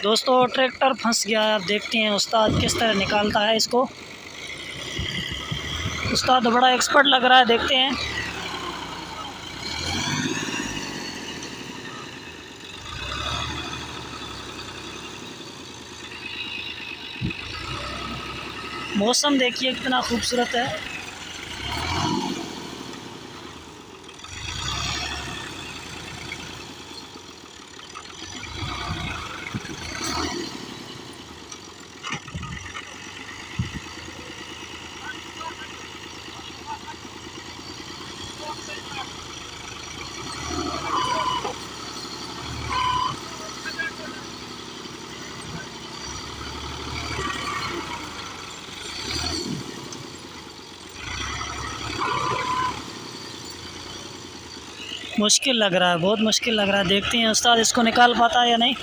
दोस्तों ट्रैक्टर फंस गया है। अब देखते हैं उस्ताद किस तरह निकालता है इसको। उस्ताद बड़ा एक्सपर्ट लग रहा है, देखते हैं। मौसम देखिए कितना खूबसूरत है। मुश्किल लग रहा है, बहुत मुश्किल लग रहा है। देखते हैं उस्ताद इसको निकाल पाता है या नहीं।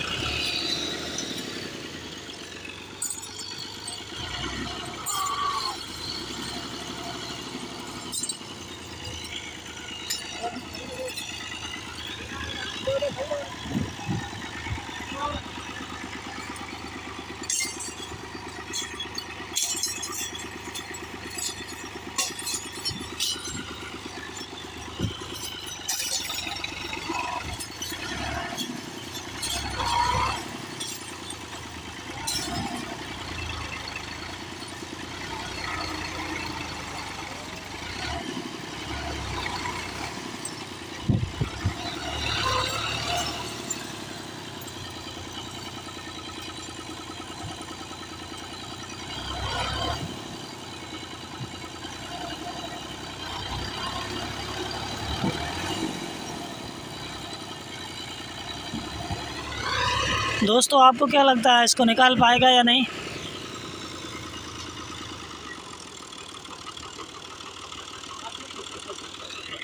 दोस्तों आपको क्या लगता है इसको निकाल पाएगा या नहीं?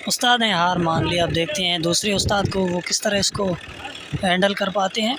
उस्ताद ने हार मान लिया। अब देखते हैं दूसरे उस्ताद को, वो किस तरह इसको हैंडल कर पाते हैं।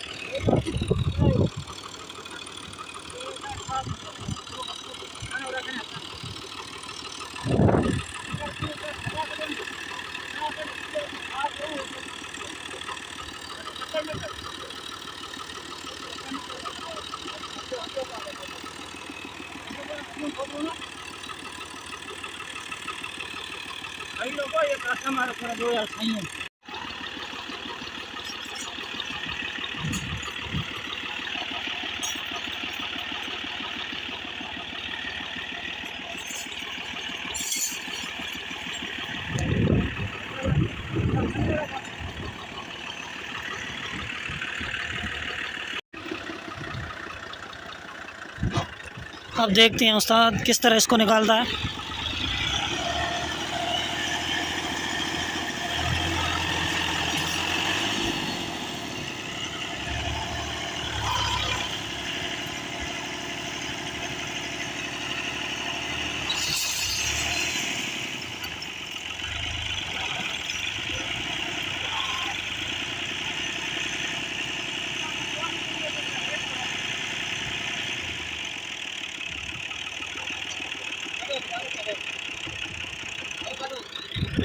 अब देखते हैं उस्ताद किस तरह इसको निकालता है।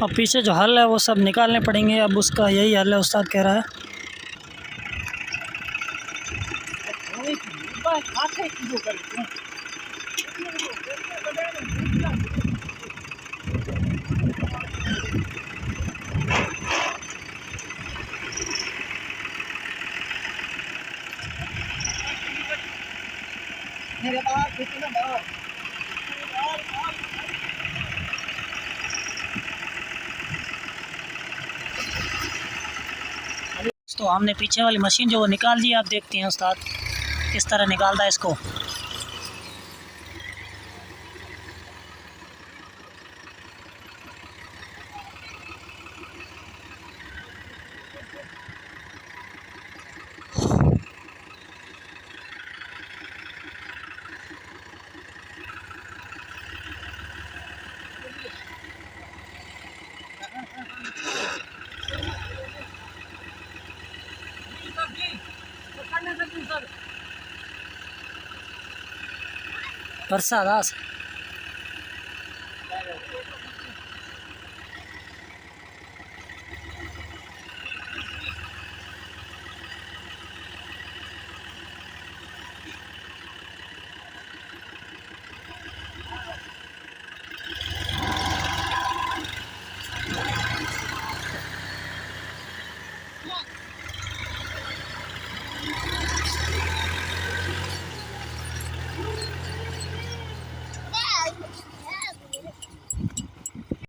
अब पीछे जो हल है वो सब निकालने पड़ेंगे। अब उसका यही हल है, उस्ताद कह रहा है। तो हमने पीछे वाली मशीन जो वो निकाल दी। आप देखते हैं उस्ताद किस तरह निकालता है इसको। प्रसाद